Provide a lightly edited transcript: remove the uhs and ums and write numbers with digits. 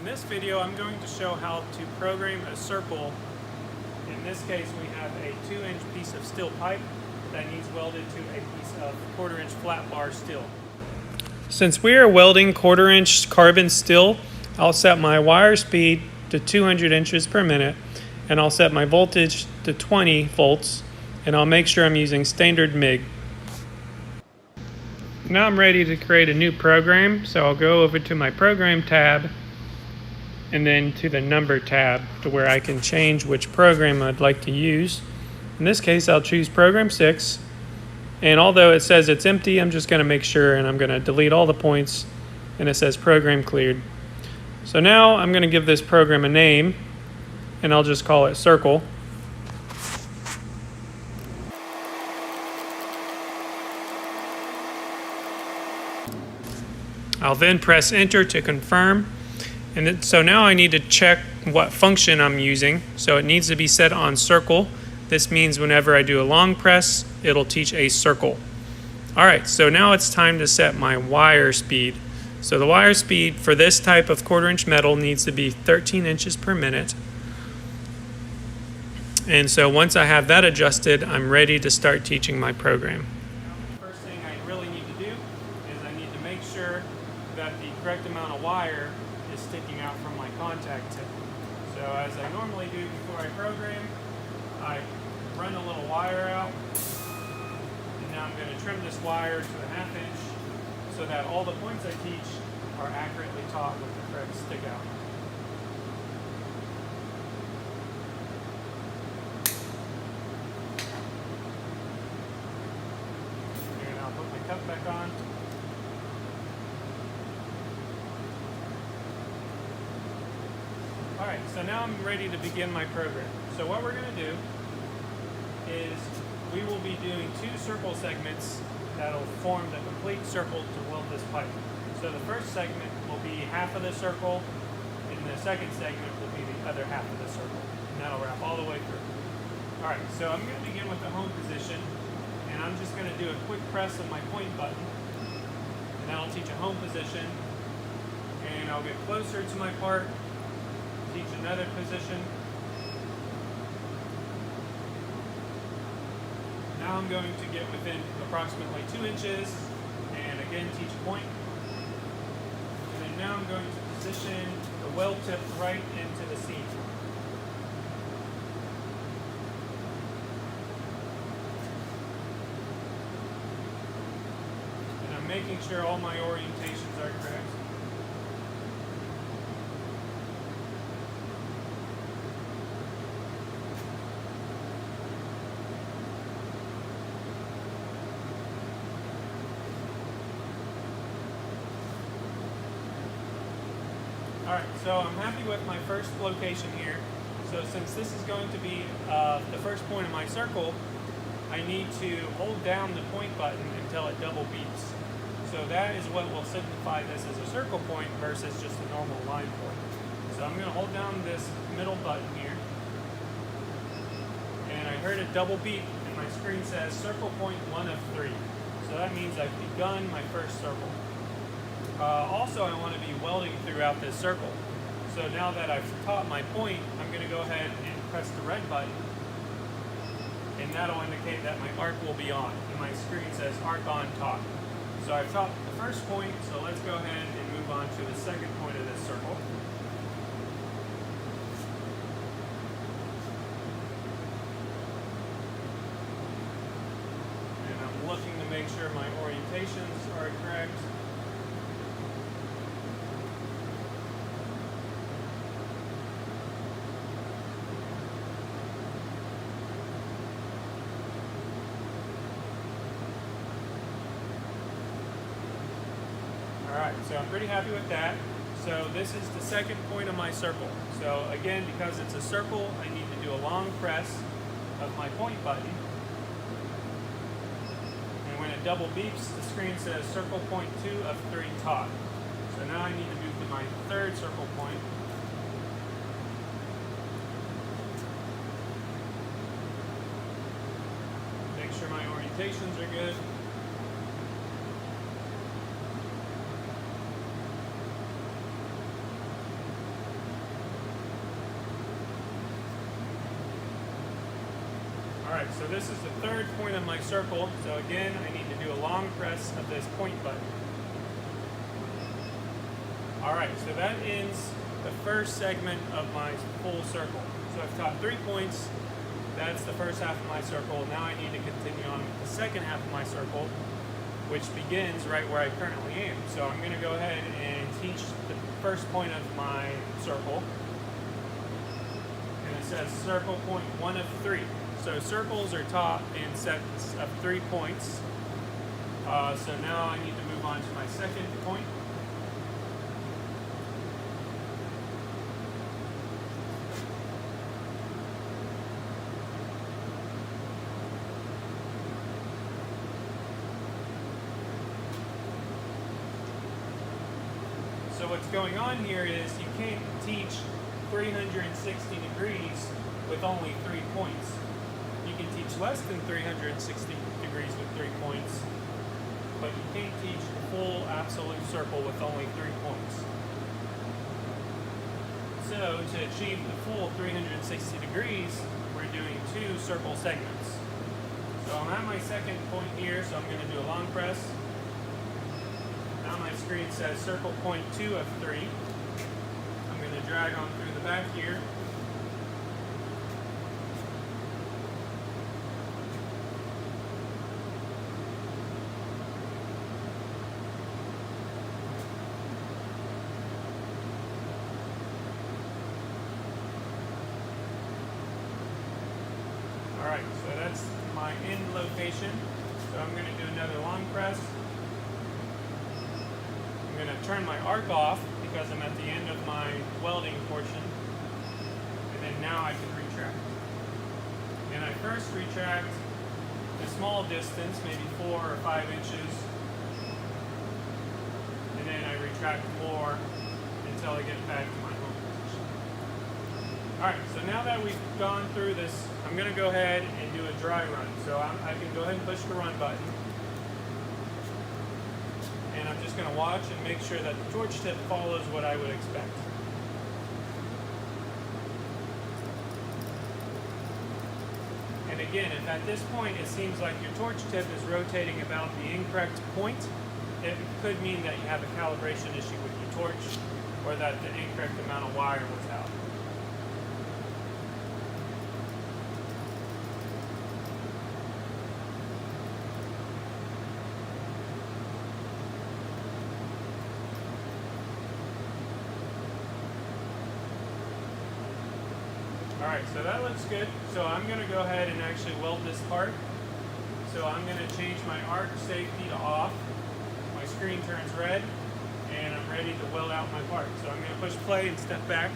In this video, I'm going to show how to program a circle. In this case, we have a 2-inch piece of steel pipe that needs welded to a piece of 1/4-inch flat bar steel. Since we are welding 1/4-inch carbon steel, I'll set my wire speed to 200 inches per minute, and I'll set my voltage to 20 volts, and I'll make sure I'm using standard MIG. Now I'm ready to create a new program, so I'll go over to my program tab and then to the number tab to where I can change which program I'd like to use. In this case, I'll choose program 6, and although it says it's empty, I'm just going to make sure, and I'm going to delete all the points, and it says program cleared. So now I'm going to give this program a name, and I'll just call it circle. I'll then press enter to confirm. And so now I need to check what function I'm using. So it needs to be set on circle. This means whenever I do a long press, it'll teach a circle. All right, so now it's time to set my wire speed. So the wire speed for this type of 1/4-inch metal needs to be 13 inches per minute. And so once I have that adjusted, I'm ready to start teaching my program. First thing I really need to do is I need to make sure that the correct amount of wire is sticking out from my contact tip. So as I normally do before I program, I run a little wire out, and now I'm going to trim this wire to a 1/2 inch so that all the points I teach are accurately taught with the correct stick out. And I'll put my cup back on. Alright, so now I'm ready to begin my program. So what we're going to do is we will be doing 2 circle segments that will form the complete circle to weld this pipe. So the first segment will be half of the circle, and the second segment will be the other half of the circle. And that'll wrap all the way through. Alright, so I'm going to begin with the home position, and I'm just going to do a quick press of my point button, and that'll teach a home position, and I'll get closer to my part, teach another position. Now I'm going to get within approximately 2 inches and again teach a point. And then now I'm going to position the weld tip right into the seam. And I'm making sure all my orientations are correct. Alright, so I'm happy with my first location here. So since this is going to be the first point of my circle, I need to hold down the point button until it double beeps. So that is what will signify this as a circle point versus just a normal line point. So I'm going to hold down this middle button here. And I heard it double beep, and my screen says circle point 1 of 3. So that means I've begun my first circle. Also, I want to be welding throughout this circle. So now that I've taught my point, I'm going to go ahead and press the red button, and that'll indicate that my arc will be on. And my screen says arc on taught. So I've taught the first point, so let's go ahead and move on to the second point of this circle. And I'm looking to make sure my orientations are correct. Alright, so I'm pretty happy with that. So this is the second point of my circle. So again, because it's a circle, I need to do a long press of my point button. And when it double beeps, the screen says circle point 2 of 3 taught. So now I need to move to my third circle point. Make sure my orientations are good. so this is the third point of my circle. So again, I need to do a long press of this point button. All right, so that ends the first segment of my full circle. So I've taught 3 points. That's the first half of my circle. Now I need to continue on with the second half of my circle, which begins right where I currently am. So I'm going to go ahead and teach the first point of my circle. And it says circle point 1 of 3. So circles are taught in sets of 3 points. So now I need to move on to my second point. So what's going on here is you can't teach 360 degrees with only 3 points. You can teach less than 360 degrees with 3 points, but you can't teach the full absolute circle with only 3 points. So to achieve the full 360 degrees, we're doing 2 circle segments. So I'm at my second point here, so I'm going to do a long press. Now my screen says circle point 2 of 3. I'm going to drag on through the back here. Alright, so that's my end location. So I'm going to do another long press. I'm going to turn my arc off because I'm at the end of my welding portion. And then now I can retract. And I first retract a small distance, maybe 4 or 5 inches. And then I retract more until I get back to my home position. Alright, so now that we've gone through this, I'm going to go ahead and do a dry run. So I can go ahead and push the run button. And I'm just going to watch and make sure that the torch tip follows what I would expect. And again, if at this point it seems like your torch tip is rotating about the incorrect point, it could mean that you have a calibration issue with your torch, or that the incorrect amount of wire was out. Alright, so that looks good. So I'm going to go ahead and actually weld this part. So I'm going to change my arc safety to off. My screen turns red, and I'm ready to weld out my part. So I'm going to push play and step back.